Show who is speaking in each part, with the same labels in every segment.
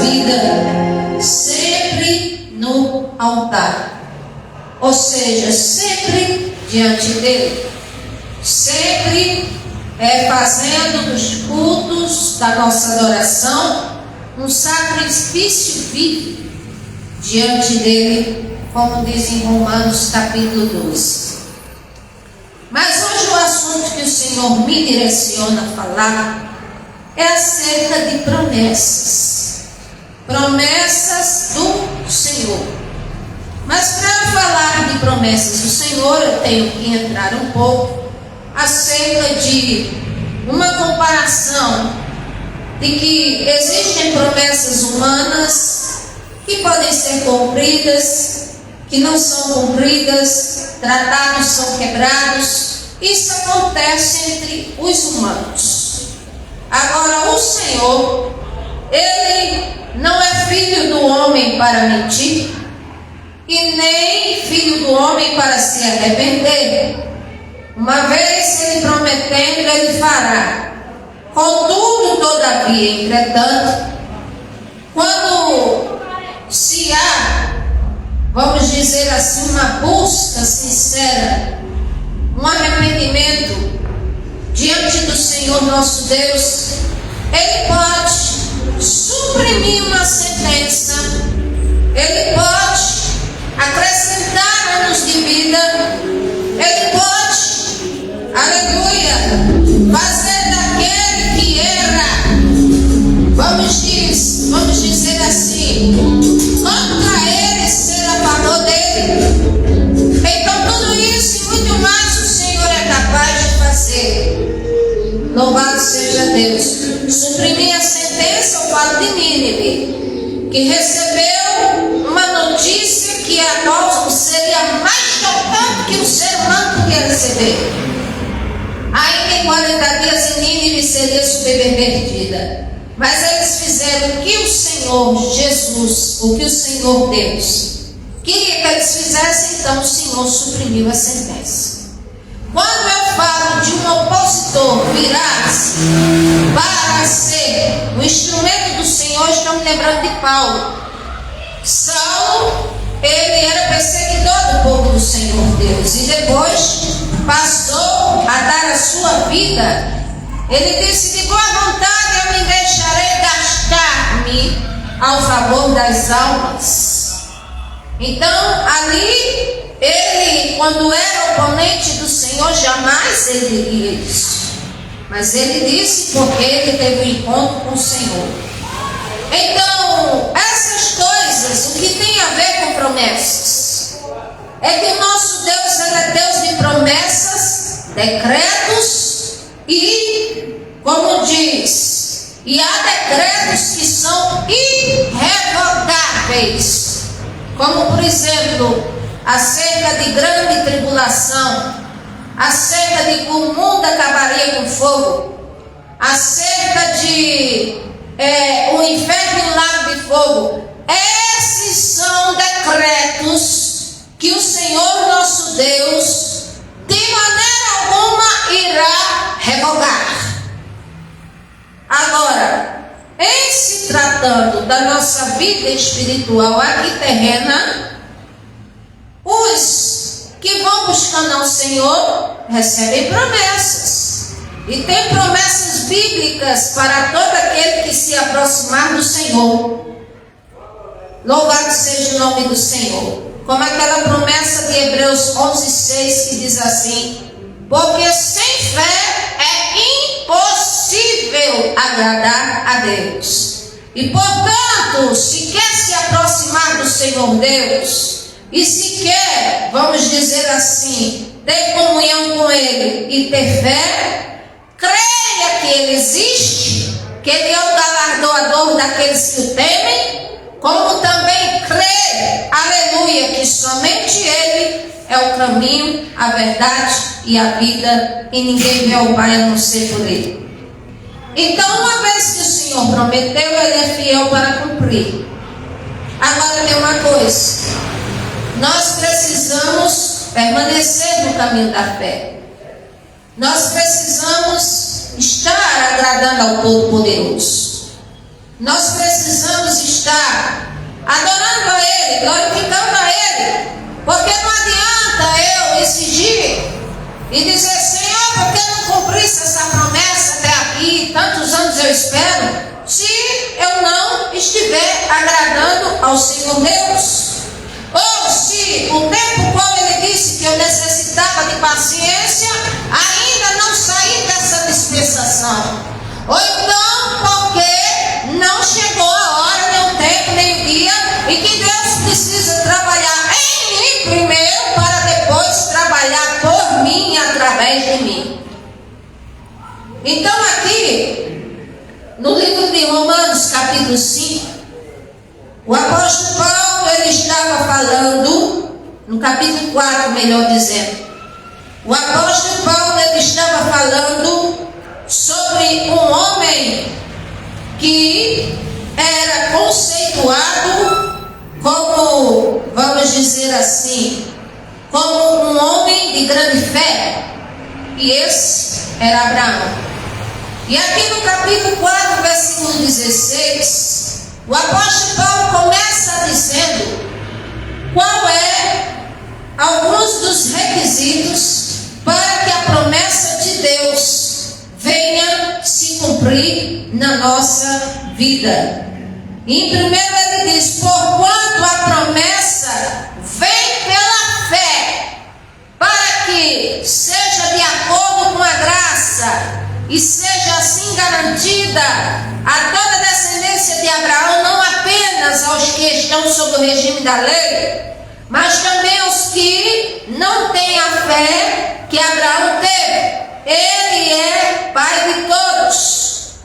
Speaker 1: vida sempre no altar. Ou seja, sempre diante dele. Sempre fazendo dos cultos da nossa adoração um sacrifício vivo diante dele, como diz em Romanos capítulo 12. Mas hoje o assunto que o Senhor me direciona a falar é acerca de promessas. Promessas do Senhor. Mas para falar de promessas do Senhor, eu tenho que entrar um pouco acerca de uma comparação de que existem promessas humanas que podem ser cumpridas, que não são cumpridas, tratados são quebrados. Isso acontece entre os humanos. Agora, o Senhor, Ele não é filho do homem para mentir, e nem filho do homem para se arrepender. Uma vez Ele prometendo, Ele fará. Contudo, todavia, entretanto, quando se há, vamos dizer assim, uma busca sincera, um arrependimento diante do Senhor nosso Deus, Ele pode suprimir uma sentença, Ele pode acrescentar anos de vida, Ele pode, aleluia, fazer daquele que erra, vamos dizer assim, contra ele ser a favor dele. Então tudo isso e muito mais o Senhor é capaz de fazer. Louvado seja Deus. Suprimir a sentença, eu falo de Nínive, que recebeu uma notícia que a nós seria mais chocante que o ser humano podia receber. Ainda em 40 dias em Nínive seria subvertida. Mas eles fizeram o que o Senhor Jesus, o que o Senhor Deus queria que eles fizessem, então o Senhor suprimiu a sentença. Quando eu falo de um opositor virar-se para ser o instrumento do Senhor, estamos lembrando de Paulo. Saulo, ele era perseguidor do povo do Senhor Deus, e depois passou a dar a sua vida. Ele disse: de boa vontade eu me deixarei gastar-me ao favor das almas. Então, ali, ele, quando era oponente do Senhor, jamais ele diria isso. Mas ele disse porque ele teve um encontro com o Senhor. Então, essas coisas, o que tem a ver com promessas? É que o nosso Deus, ele é Deus de promessas, decretos e, como diz, e há decretos que são irrevogáveis. Como, por exemplo, acerca de grande tribulação, acerca de que o mundo acabaria com fogo, acerca de o inferno e o lago de fogo. Esses são decretos que o Senhor nosso Deus, de maneira alguma, irá revogar. Agora, em se tratando da nossa vida espiritual aqui terrena, os que vão buscando ao Senhor recebem promessas. E tem promessas bíblicas para todo aquele que se aproximar do Senhor. Louvado seja o nome do Senhor. Como aquela promessa de Hebreus 11:6 que diz assim: porque sem fé é impossível agradar a Deus. E portanto, se quer se aproximar do Senhor Deus, e se quer, vamos dizer assim, ter comunhão com Ele e ter fé, creia que Ele existe, que Ele é o galardoador daqueles que o temem, como também crê, aleluia, que somente Ele é o caminho, a verdade e a vida, e ninguém vê ao Pai a não ser por Ele. Então, uma vez que o Senhor prometeu, Ele é fiel para cumprir. Agora tem uma coisa: nós precisamos permanecer no caminho da fé. Nós precisamos estar agradando ao Todo-Poderoso. Nós precisamos estar adorando a Ele, glorificando a Ele, porque não adianta eu exigir e dizer: Senhor, por que não cumprisse essa promessa até aqui, tantos anos eu espero, se eu não estiver agradando ao Senhor Deus. Ou se o tempo qual Ele disse que eu necessitava de paciência, ainda não saí dessa dispensação. Ou então porque não chegou a hora, nem o tempo, nem o dia, e que Deus precisa trabalhar em mim primeiro, para depois trabalhar por mim e através de mim. Então aqui, no livro de Romanos, capítulo 5, o apóstolo Paulo, ele estava falando, no capítulo 4, melhor dizendo, o apóstolo Paulo, ele estava falando sobre um homem que era conceituado como, vamos dizer assim, como um homem de grande fé, e esse era Abraão. E aqui no capítulo 4, versículo 16, o apóstolo Paulo começa dizendo qual é alguns dos requisitos para que a promessa de Deus venha se cumprir na nossa vida. E em primeiro ele diz: porquanto a promessa vem pela fé, para que seja de acordo com a graça e seja assim garantida a toda a descendência de Abraão, não apenas aos que estão sob o regime da lei, mas também aos que não têm a fé que Abraão teve. Ele é pai de todos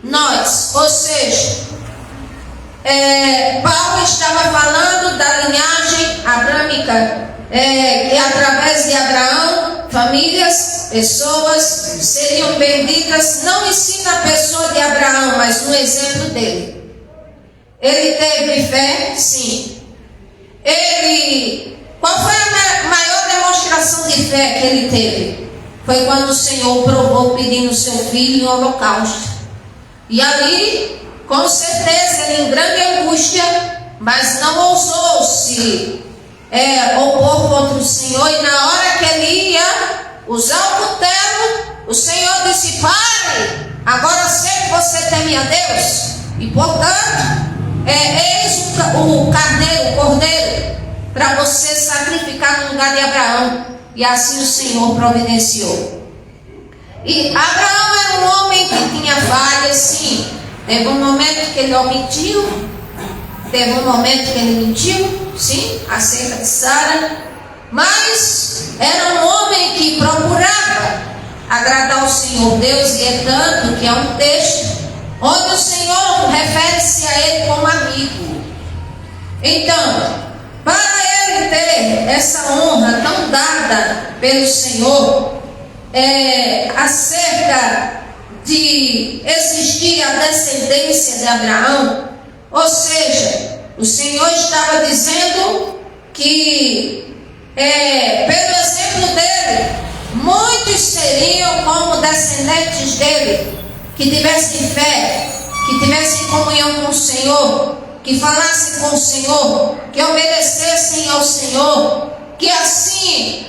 Speaker 1: nós. Ou seja, Paulo estava falando da linhagem abrâmica, que através de Abraão, famílias, pessoas seriam benditas. Não ensina a pessoa de Abraão, mas no exemplo dele. Ele teve fé, sim. Qual foi a maior demonstração de fé que ele teve? Foi quando o Senhor provou pedindo seu filho em holocausto. E ali, com certeza, ele em grande angústia, mas não ousou se opor contra o Senhor. E na hora que ele ia usar o cutelo, o Senhor disse: pare, agora eu sei que você teme a Deus, e portanto, eis o carneiro, o cordeiro, para você sacrificar no lugar de Abraão. E assim o Senhor providenciou. E Abraão era um homem que tinha falhas, sim. Teve um momento que ele omitiu, teve um momento que ele mentiu, sim, acerca de Sara. Mas era um homem que procurava agradar ao Senhor Deus, e é tanto que é um texto onde o Senhor refere-se a ele como amigo. Então, para ele ter essa honra tão dada pelo Senhor, acerca de existir a descendência de Abraão, ou seja, o Senhor estava dizendo que pelo exemplo dele, muitos seriam como descendentes dele, que tivessem fé, que tivessem comunhão com o Senhor, que falassem com o Senhor, que obedecessem ao Senhor, que assim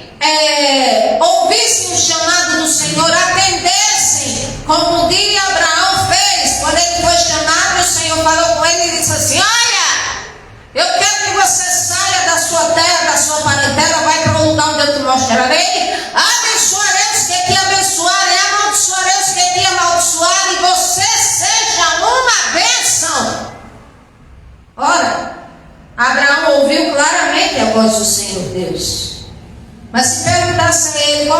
Speaker 1: ouvissem o chamado do Senhor, atendessem, como um dia Abraão fez, quando ele foi chamado, o Senhor falou com ele e disse assim: olha, eu quero que você saia da sua terra, da sua parentela, vai para um lugar onde eu te mostrarei, abençoarei os que te abençoarem, amaldiçoarei os que te amaldiçoarem, e você seja uma bênção. Ora, Abraão ouviu claramente a voz do Senhor Deus. Mas se perguntasse a ele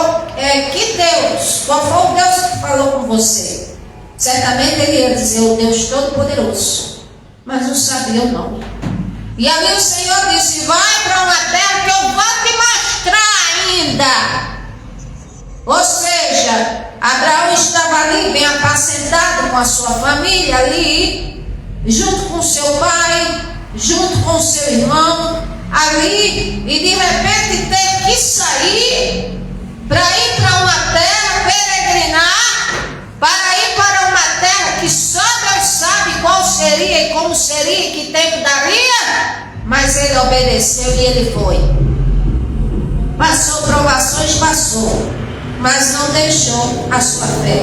Speaker 1: que Deus, qual foi o Deus que falou com você, certamente ele ia dizer: o Deus Todo-Poderoso. Mas não sabia o nome. E ali o Senhor disse: vai para uma terra que eu vou te mostrar ainda. Ou seja, Abraão estava ali bem apacentado com a sua família, ali junto com seu pai, junto com seu irmão, ali, e de repente teve que sair para ir para uma terra, peregrinar, para ir para uma terra que só Deus sabe qual seria e como seria e que tempo daria, mas ele obedeceu e ele foi. Passou provações, passou, mas não deixou a sua fé.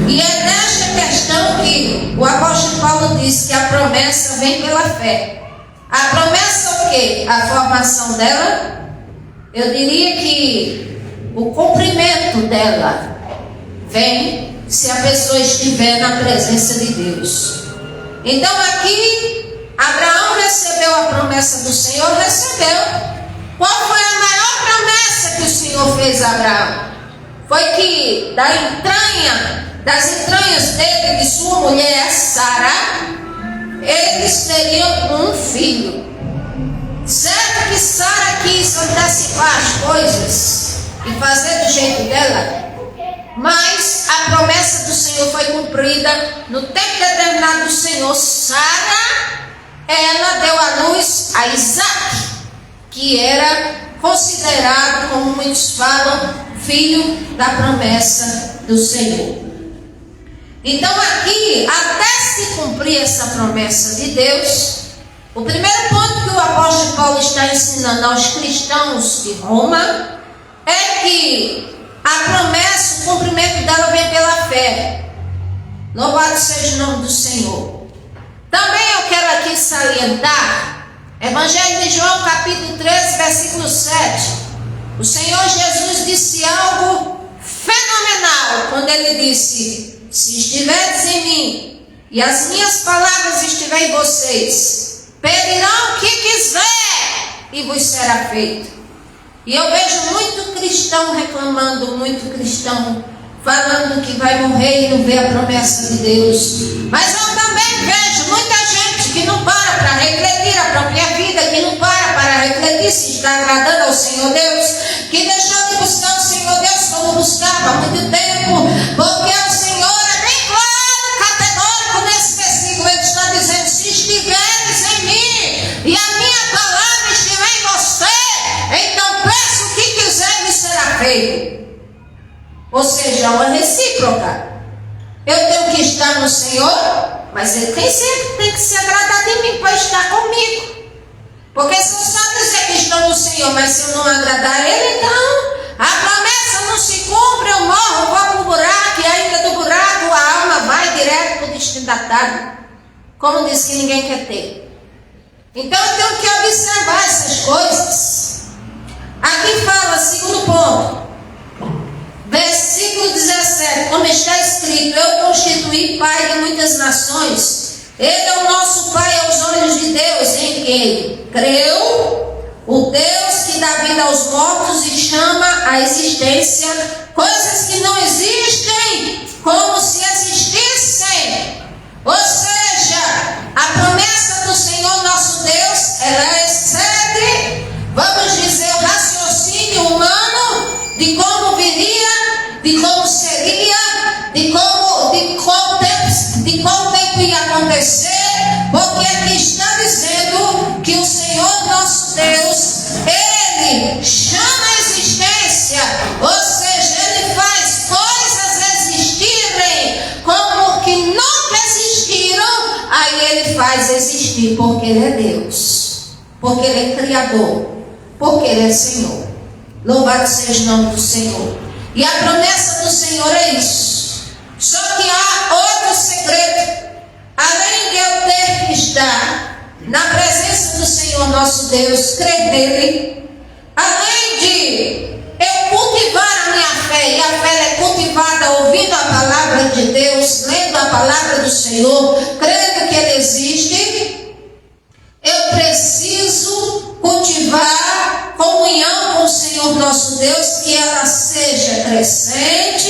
Speaker 1: E é nesta questão que o apóstolo Paulo diz que a promessa vem pela fé. A promessa é o quê? A formação dela. Eu diria que o cumprimento dela vem se a pessoa estiver na presença de Deus. Então aqui, Abraão recebeu a promessa do Senhor, recebeu. Qual foi a maior promessa que o Senhor fez a Abraão? Foi que das entranhas dele, de sua mulher Sara, eles teriam um filho. Certo que Sara quis antecipar as coisas e fazer do jeito dela, mas a promessa do Senhor foi cumprida no tempo determinado do Senhor. Sara, ela deu à luz a Isaac, que era considerado, como muitos falam, filho da promessa do Senhor. Então aqui, até se cumprir essa promessa de Deus, o primeiro ponto que o apóstolo Paulo está ensinando aos cristãos de Roma é que a promessa, o cumprimento dela vem pela fé. Louvado seja o nome do Senhor. Também eu quero aqui salientar Evangelho de João, capítulo 13, versículo 7. O Senhor Jesus disse algo fenomenal quando ele disse: se estiverdes em mim e as minhas palavras estiverem em vocês, pedirão o que quiser e vos será feito. E eu vejo muito cristão reclamando, muito cristão falando que vai morrer e não vê a promessa de Deus. Mas eu também vejo muita gente que não para refletir a própria vida, que não para refletir se está agradando ao Senhor Deus, que deixou de buscar o Senhor Deus como buscava há muito tempo, porque o Senhor é bem claro, categórico nesse versículo. Ele está dizendo: se estiveres em mim e a minha palavra estiver em você, então peça o que quiser e será feito. Ou seja, é uma recíproca. Eu tenho que estar no Senhor, mas Ele tem que se agradar de mim para estar comigo. Porque se eu só dizer que estou no Senhor, mas se eu não agradar a Ele, então a promessa não se cumpre, eu morro, vou para o buraco, e ainda do buraco a alma vai direto para o destinatário, como diz que ninguém quer ter. Então eu tenho que observar essas coisas. Aqui fala, segundo ponto, versículo 17, como está escrito: eu constituí pai de muitas nações. Ele é o nosso pai aos olhos de Deus, em quem creu, o Deus que dá vida aos mortos e chama à existência coisas que não existem como se existissem. Ou seja, a promessa do Senhor nosso Deus, ela excede, vamos dizer, o raciocínio humano de como viria, de como seria, de qual tempo ia acontecer, porque aqui está dizendo que o Senhor nosso Deus, Ele chama a existência, ou seja, Ele faz coisas existirem como que nunca existiram, aí Ele faz existir, porque Ele é Deus, porque Ele é Criador, porque Ele é Senhor. Louvado seja o nome do Senhor. E a promessa do Senhor é isso. Só que há outro segredo. Além de eu ter que estar na presença do Senhor nosso Deus, crer nele, além de eu cultivar a minha fé, e a fé é cultivada ouvindo a palavra de Deus, lendo a palavra do Senhor, crendo que Ele existe, eu preciso cultivar comunhão com o Senhor nosso Deus, que ela seja crescente,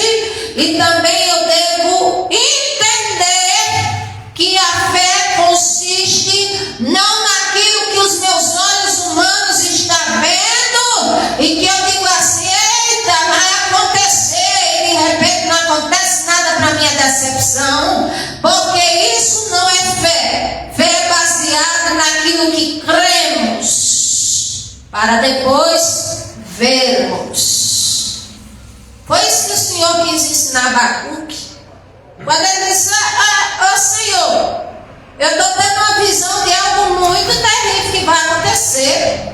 Speaker 1: e também eu devo entender que a fé consiste não naquilo que os meus olhos humanos estão vendo, e que eu digo assim: eita, vai acontecer, e de repente não acontece nada para minha decepção, porque isso não é fé. Fé é baseada naquilo que cremos, para depois vermos. Foi isso que o Senhor quis ensinar a Abacuque, quando ele disse: Senhor, Eu estou tendo uma visão de algo muito terrível que vai acontecer.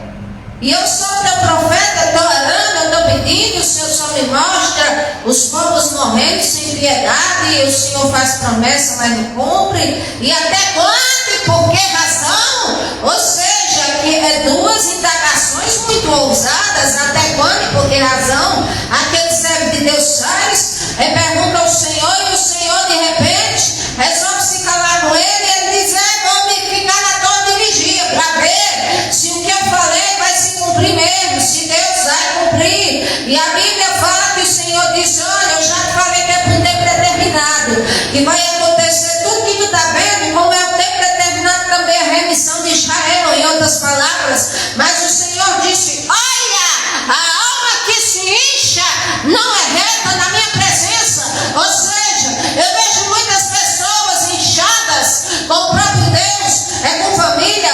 Speaker 1: E eu sou teu profeta, estou orando, eu estou pedindo, o Senhor só me mostra os povos morrendo sem piedade, e o Senhor faz promessa, mas não cumpre. E até quando e por que razão? Ou seja, que é duas indagações muito ousadas, até quando e por que razão? Aquele servo de Deus faz, pergunta ao Senhor, e o Senhor de repente resolve se calar com ele, e ele diz, vou me ficar na torre de vigia, para ver se o que eu falei vai se cumprir mesmo, se Deus vai cumprir. E a Bíblia fala que o Senhor disse, olha, eu já te falei que é por um tempo determinado, que vai acontecer tudo que tu está vendo, como é o tempo determinado também a remissão de Israel, em outras palavras. Mas o Senhor disse, olha, a alma que se incha não é reta na minha presença. Ou seja, eu vejo muitas pessoas inchadas com o próprio Deus, com família,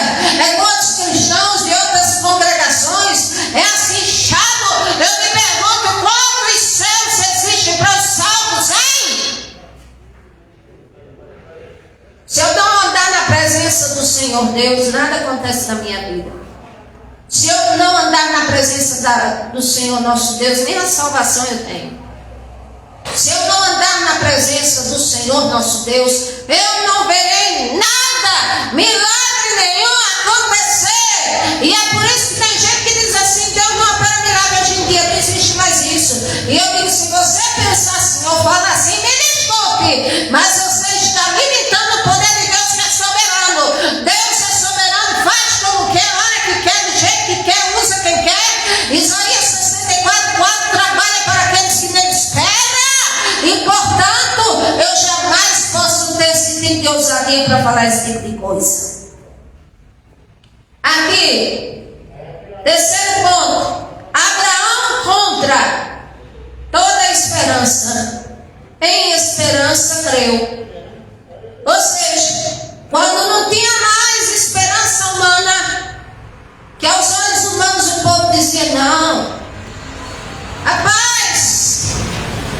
Speaker 1: com outros cristãos de outras congregações, assim inchado. Eu me pergunto, quantos céus existem para os salvos, hein? Se eu não andar na presença do Senhor Deus, nada acontece na minha vida. Se eu não andar na presença do Senhor nosso Deus, nem a salvação eu tenho. Se eu não andar na presença do Senhor nosso Deus, eu não verei nada, milagre nenhum acontecer. E é por isso que tem gente que diz assim, Deus não opera milagre hoje em dia, não existe mais isso. E eu digo, se você pensar assim, ou fala assim, me desculpe, mas você está limitando o poder de Deus que é soberano. Deus é soberano, faz como quer, hora que quer, do jeito que quer, usa quem quer. Isaías 64:4 trabalha para aqueles que nele esperam. E portanto, eu jamais posso ter esse tipo de ousadia para falar esse tipo de coisa. Aqui, terceiro ponto, Abraão contra toda a esperança. Em esperança creu. Ou seja, quando não tinha mais esperança humana, que aos olhos humanos o povo dizia, não, rapaz,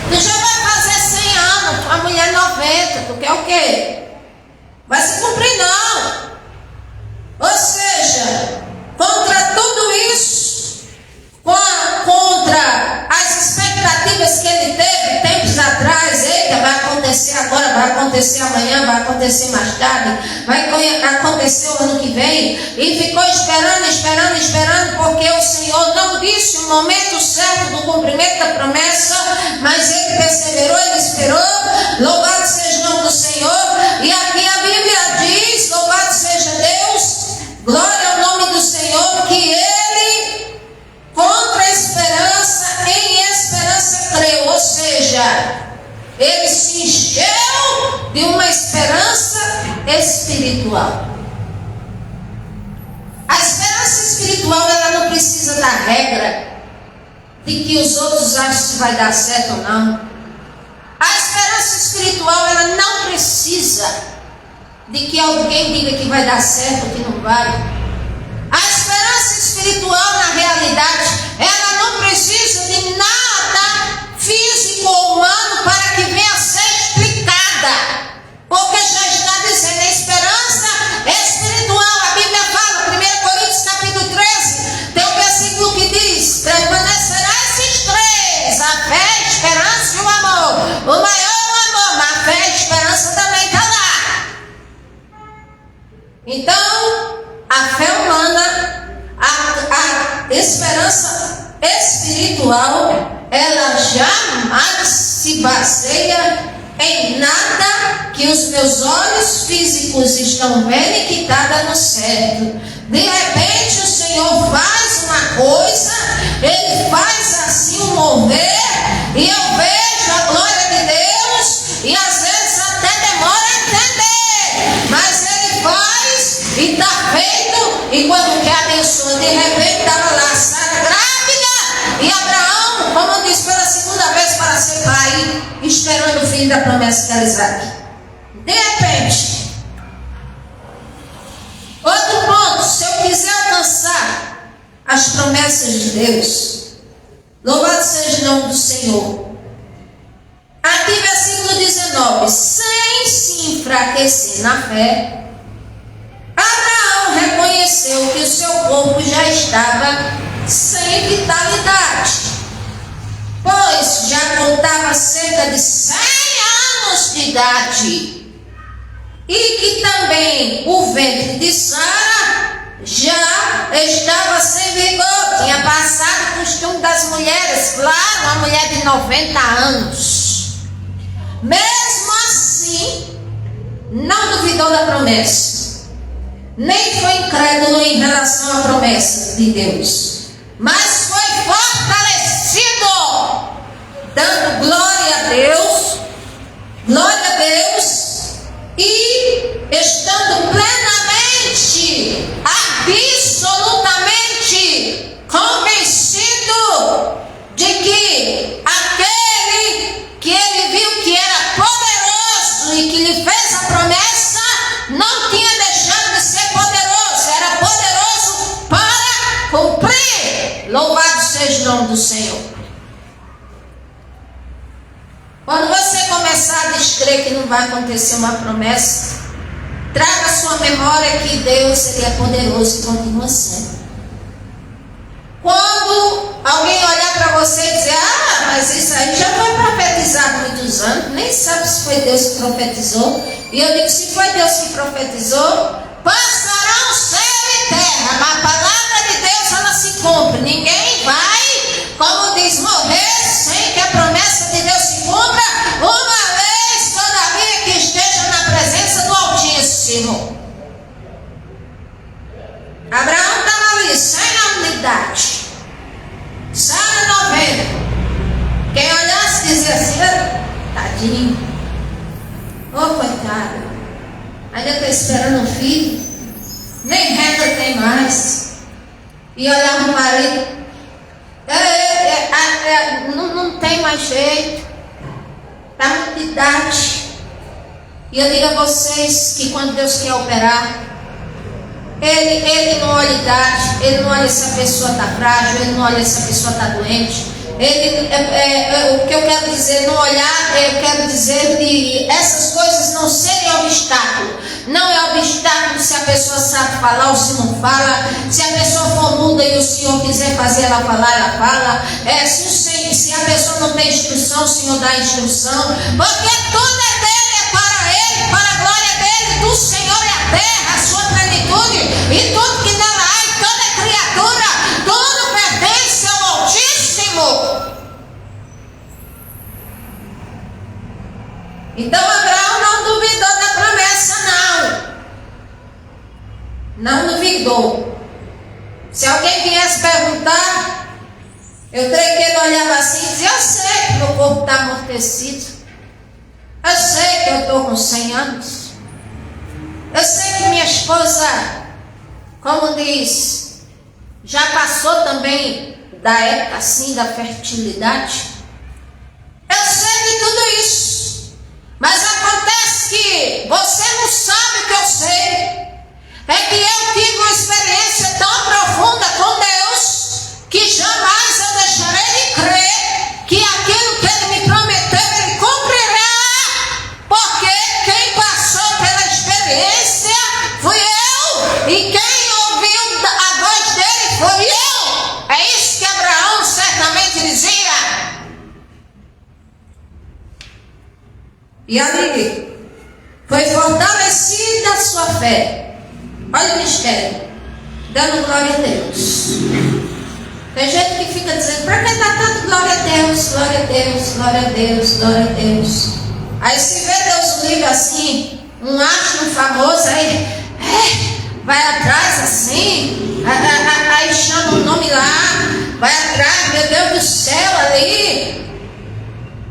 Speaker 1: tu já vai fazer 100 anos, tua mulher 90, tu quer o quê? Vai se cumprir não. Ou seja, contra tudo isso, contra as expectativas que ele teve tempos atrás, eita, vai acontecer agora, vai acontecer amanhã, vai acontecer mais tarde, vai acontecer o ano que vem, e ficou esperando, porque o Senhor não disse o momento certo do cumprimento da promessa, mas ele perseverou, ele esperou. Louvado seja o nome do Senhor. E aqui a Bíblia diz, louvado seja Deus, glória ao nome do Senhor, que ele contra a esperança, em esperança creu. Ou seja, ele se encheu de uma esperança espiritual. A esperança espiritual, ela não precisa da regra de que os outros acham se vai dar certo ou não. A esperança espiritual, ela não precisa de que alguém diga que vai dar certo ou que não vai. A esperança espiritual, na realidade, ela não precisa de nada físico ou humano para que venha a ser explicada. Porque já está dizendo, a esperança espiritual. A Bíblia fala, 1 Coríntios capítulo 13, tem um versículo que diz, permanecerá esses três, a fé, a esperança e o amor. O maior é o amor, mas a fé e a esperança também está lá. Então, a fé humana, a esperança espiritual, ela jamais se baseia em nada que os meus olhos físicos estão vendo e que está dando certo. De repente o Senhor faz uma coisa, Ele faz assim um mover, e eu vejo a glória de Deus, e às vezes até demora a entender, mas Ele faz e está feito, e quando quer abençoa, de repente estava lá Sara grávida, e Abraão, como disse, pela segunda vez para ser pai, esperando o filho da promessa que era Isaac. De repente, outro ponto, se eu quiser alcançar as promessas de Deus, louvado seja o nome do Senhor. Aqui versículo 19, sem se enfraquecer na fé, reconheceu que o seu corpo já estava sem vitalidade, pois já contava cerca de 100 anos de idade, e que também o ventre de Sara já estava sem vigor, tinha passado o costume das mulheres, claro, uma mulher de 90 anos. Mesmo assim, não duvidou da promessa, nem foi incrédulo em relação à promessa de Deus, mas foi fortalecido, dando glória a Deus, e estando plenamente, absolutamente convencido de que aquele que ele viu que era poderoso e que lhe fez a promessa não tinha deixado de ser poderoso, era poderoso para cumprir. Louvado seja o nome do Senhor. Quando você começar a descrer que não vai acontecer uma promessa, traga à sua memória que Deus ele é poderoso e continua sendo. Quando alguém olhar para você e dizer, mas isso aí já foi profetizado há muitos anos, nem sabe se foi Deus que profetizou, e eu digo, se foi Deus que profetizou, passarão céu e terra, mas a palavra de Deus ela se cumpre. Ninguém vai, como diz, morrer sem que a promessa de Deus se cumpra, uma vez todavia que esteja na presença do Altíssimo. Abraão estava ali, 100 anos de idade, Sara 90. Quem olhasse dizia assim, tadinho, coitado, ainda está esperando um filho, nem renda tem mais. E olhava o marido, não tem mais jeito, está muito de idade. E eu digo a vocês que quando Deus quer operar, Ele não olha a idade, Ele não olha se a pessoa está frágil, Ele não olha se a pessoa está doente. O que eu quero dizer, não olhar, eu quero dizer que essas coisas não serem obstáculo. Não é obstáculo se a pessoa sabe falar ou se não fala. Se a pessoa for muda e o Senhor quiser fazer ela falar, ela fala. Se a pessoa não tem instrução, o Senhor dá instrução. Porque tudo é dele, é para Ele, para a glória dele, do Senhor é a terra, a sua plenitude, e tudo que nela há, e toda criatura, tudo pertence ao Altíssimo. Então Abraão não duvidou da promessa, não duvidou. Se alguém viesse perguntar, eu creio que ele olhava assim e dizia, eu sei que meu corpo está amortecido, eu sei que eu estou com 100 anos, eu sei que minha esposa, como diz, já passou também da época assim da fertilidade. Eu sei de tudo isso, mas acontece que você não sabe o que eu sei. É que eu tive uma experiência tão profunda com Deus que jamais eu deixarei de crer que aquilo que Ele me prometeu Ele cumprirá, porque quem passou pela experiência fui eu, e quem ouviu a voz dele fui eu. É isso que Abraão certamente dizia. E ali foi fortalecida a sua fé. Olha o mistério, dando glória a Deus. Tem gente que fica dizendo, para que está tanto glória a Deus, glória a Deus, glória a Deus, glória a Deus. Aí se vê Deus livre assim, um astro famoso, aí vai atrás assim, aí chama o nome lá, vai atrás, meu Deus do céu, ali.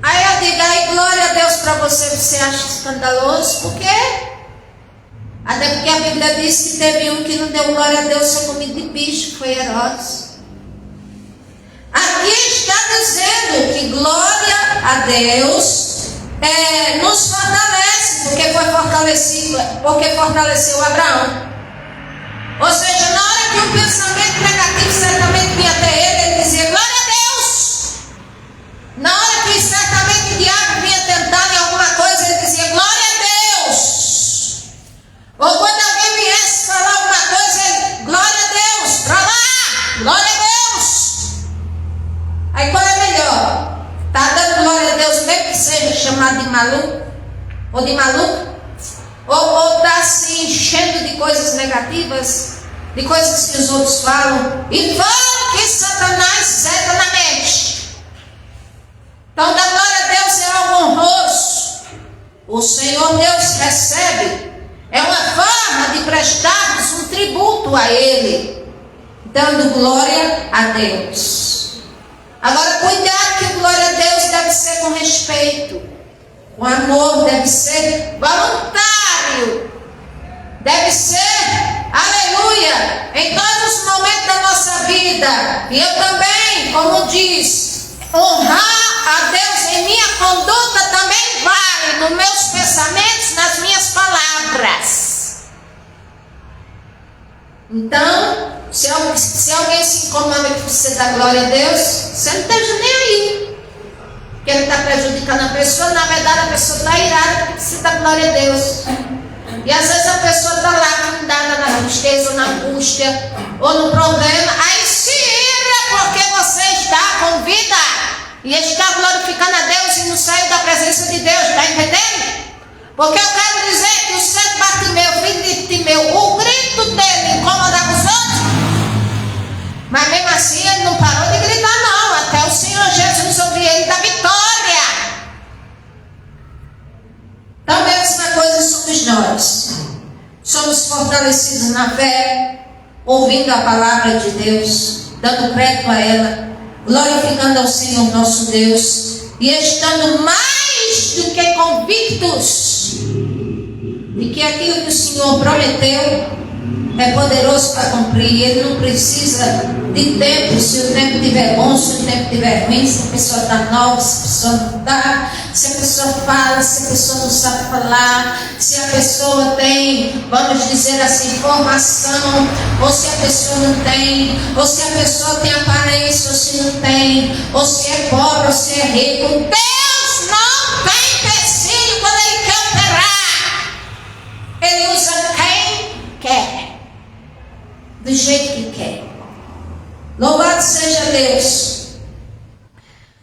Speaker 1: Aí eu digo, aí glória a Deus para você, você acha escandaloso, por quê? Até porque a Bíblia diz que teve um que não deu glória a Deus, ser comido de bicho, que foi Herodes. Aqui está dizendo que glória a Deus nos fortalece, porque fortaleceu Abraão. Ou seja, na hora que um pensamento negativo certamente vinha até ele dizia glória a Deus. Na hora que certamente o diabo vinha tentar em alguma coisa, ele dizia glória a Deus. Ou quando alguém viesse falar alguma coisa, ele, glória Ou de maluco? Ou está se enchendo de coisas negativas, de coisas que os outros falam, e falam que Satanás seta na mente. Então, da glória a Deus é algo honroso. O Senhor Deus recebe. É uma forma de prestarmos um tributo a Ele, dando glória a Deus. Agora, cuidado, que glória a Deus deve ser com respeito. O amor deve ser voluntário. Deve ser, aleluia, em todos os momentos da nossa vida. E eu também, como diz, honrar a Deus em minha conduta também vale, nos meus pensamentos, nas minhas palavras. Então, se alguém se incomoda que você dá glória a Deus, você não esteja nem aí. Porque ele está prejudicando a pessoa, na verdade a pessoa está irada porque você dá glória a Deus. E às vezes a pessoa está lá fundada na tristeza, ou na angústia, ou no problema, aí se ira porque você está com vida e está glorificando a Deus e não saiu da presença de Deus, está entendendo? Porque eu quero dizer que o cego Bartimeu, filho de Timeu, o grito dele incomodava os outros, mas mesmo assim ele não parou de gritar não, até o Senhor Jesus ouvir ele da vitória. Então, mesma coisa somos nós. Somos fortalecidos na fé, ouvindo a palavra de Deus, dando crédito a ela, glorificando ao Senhor nosso Deus e estando mais do que convictos de que aquilo que o Senhor prometeu é poderoso para cumprir. Ele não precisa de tempo. Se o tempo tiver bom, se o tempo tiver ruim, se a pessoa está nova, se a pessoa não está, se a pessoa fala, se a pessoa não sabe falar, se a pessoa tem, vamos dizer assim, formação, ou se a pessoa não tem, ou se a pessoa tem aparência, ou se não tem, ou se é pobre, ou se é rico. Deus não tem empecilho quando Ele quer operar. Ele usa quem quer, do jeito que quer. Louvado seja Deus.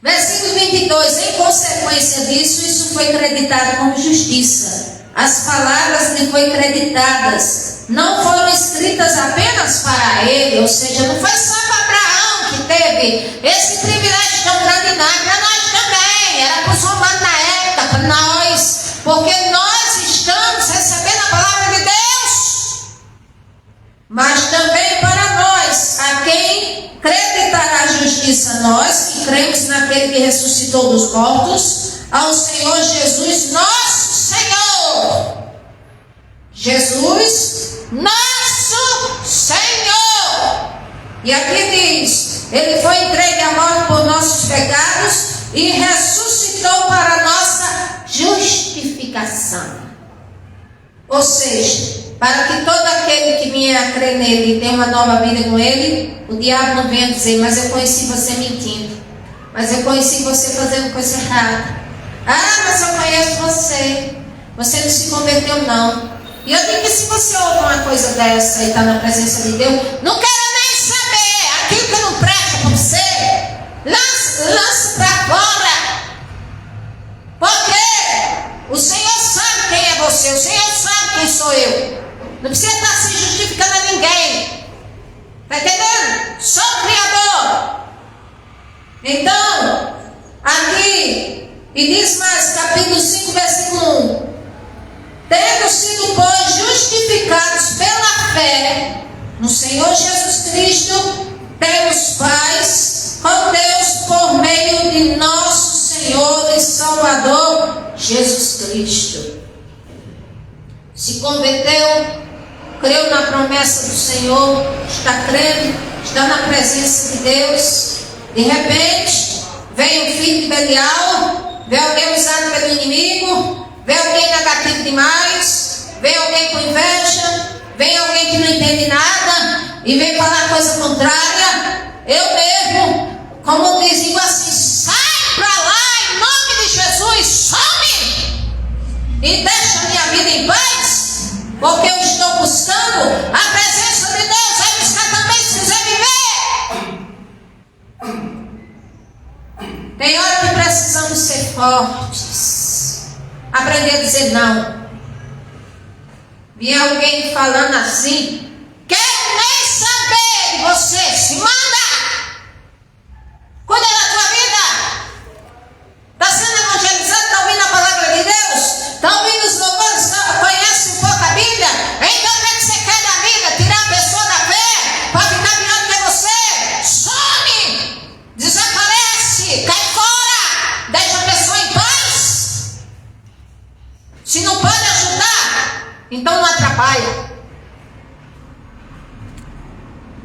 Speaker 1: Versículo 22. Em consequência disso, isso foi creditado como justiça. As palavras lhe foram creditadas. Não foram escritas apenas para ele, ou seja, não foi só para Abraão que teve esse privilégio tão grande, não. Para nós também. Era para os romanos na época, para nós, porque nós estamos recebendo a palavra de Deus. Mas também para nós, a quem creditará a justiça, nós que cremos naquele que ressuscitou dos mortos, ao Senhor Jesus, nosso Senhor. Jesus, nosso Senhor. E aqui diz, Ele foi entregue à morte por nossos pecados e ressuscitou para a nossa justificação. Ou seja, para que todo aquele que vier a crer nele e tenha uma nova vida com ele, o diabo não venha dizer, mas eu conheci você mentindo, mas eu conheci você fazendo coisa errada. Ah, mas eu conheço você, você não se converteu não. E eu digo que se você ouve uma coisa dessa e está na presença de Deus, não quero nem saber, aquilo que não presta para você, lance para fora. Porque o Senhor sabe quem é você, o Senhor sabe quem sou eu. Não precisa estar se justificando a ninguém. Está entendendo? Sou o Criador. Então, aqui, e diz mais, capítulo 5, versículo 1. Tendo sido, pois, justificados pela fé no Senhor Jesus Cristo, temos paz com Deus por meio de nosso Senhor e Salvador Jesus Cristo. Se converteu, creu na promessa do Senhor, está crendo, está na presença de Deus. De repente, vem o filho de Belial, vem alguém usado pelo inimigo, vem alguém negativo demais, vem alguém com inveja, vem alguém que não entende nada e vem falar coisa contrária. Eu mesmo, como digo assim, sai para lá em nome de Jesus, some e deixa a minha vida em paz. Porque eu estou buscando a presença de Deus. Vai buscar também se quiser viver. Tem hora que precisamos ser fortes. Aprender a dizer você não. Vinha alguém falando assim, quer nem saber de você, se manda! Cuida da tua vida! Está sendo evangelizado, está ouvindo a palavra de Deus? Está ouvindo os louvores, conhece um pouco a Bíblia? Então o que você quer da vida? Tirar a pessoa da fé para ficar melhor do que você? Some! Desaparece! Cai fora! Deixa a pessoa em paz! Se não pode ajudar, então não atrapalha.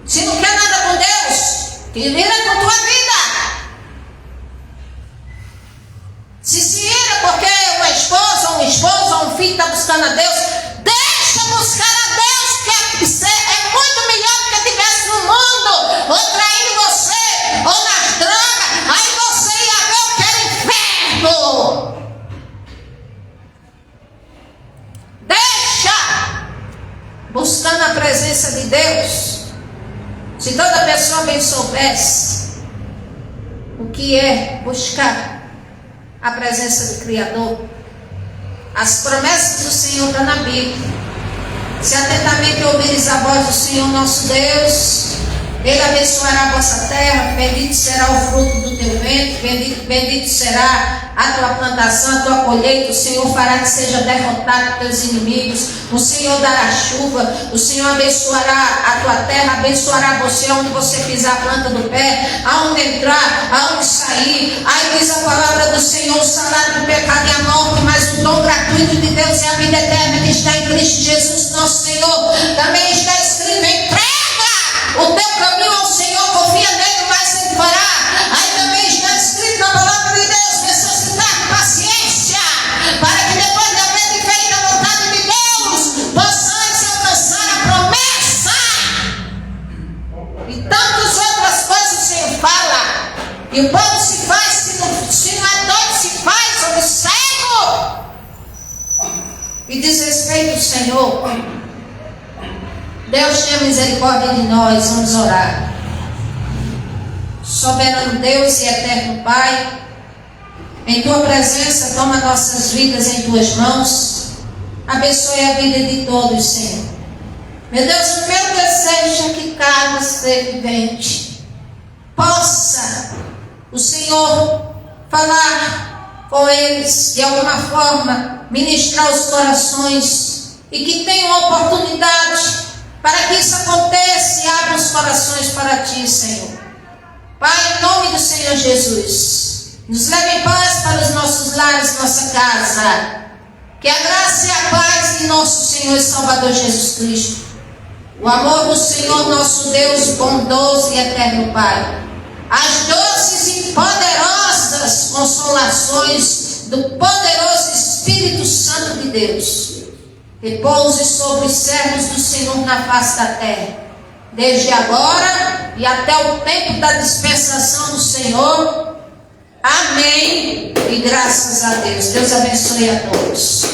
Speaker 1: Se não quer nada com Deus, que vira com tua vida. Se ira porque uma esposa, um esposo ou um filho está buscando a Deus, deixa buscar a Deus, que é muito melhor do que estivesse no mundo, ou traindo você, ou nas drogas. Aí você ia ver o que era inferno. Deixa buscando a presença de Deus. Se toda pessoa bem soubesse o que é buscar a presença do Criador, as promessas do Senhor estão na Bíblia. Se atentamente ouvires a voz do Senhor nosso Deus, Ele abençoará a vossa terra, bendito será o fruto do teu ventre, bendito será a tua plantação, a tua colheita. O Senhor fará que seja derrotado teus inimigos. O Senhor dará chuva. O Senhor abençoará a tua terra, abençoará você onde você pisar a planta do pé, aonde entrar, aonde sair. Aí diz a palavra do Senhor: o salário do pecado é a morte, mas o dom gratuito de Deus é a vida eterna que está em Cristo Jesus nosso Senhor. Também está escrito: entrega o teu caminho ao Senhor, confia nele, mas ele fará. Aí também está escrito na palavra de Deus: necessitar de paciência, para que depois de haver feito a vontade de Deus, possais alcançar a promessa. E tantas outras coisas o Senhor fala. E o povo se faz, se não é doido, se faz sobre cego. E diz respeito ao Senhor. Deus tenha misericórdia de nós, vamos orar. Soberano Deus e eterno Pai, em Tua presença, toma nossas vidas em Tuas mãos. Abençoe a vida de todos, Senhor. Meu Deus, o meu desejo é que cada ser vivente possa o Senhor falar com eles de alguma forma, ministrar os corações, e que tenham oportunidade para que isso aconteça e abra os corações para Ti, Senhor. Pai, em nome do Senhor Jesus, nos leve em paz para os nossos lares, nossa casa. Que a graça e a paz de nosso Senhor e Salvador Jesus Cristo, o amor do Senhor nosso Deus, bondoso e eterno Pai, as doces e poderosas consolações do poderoso Espírito Santo de Deus, repouse sobre os servos do Senhor na face da terra, desde agora e até o tempo da dispensação do Senhor. Amém. E graças a Deus. Deus abençoe a todos.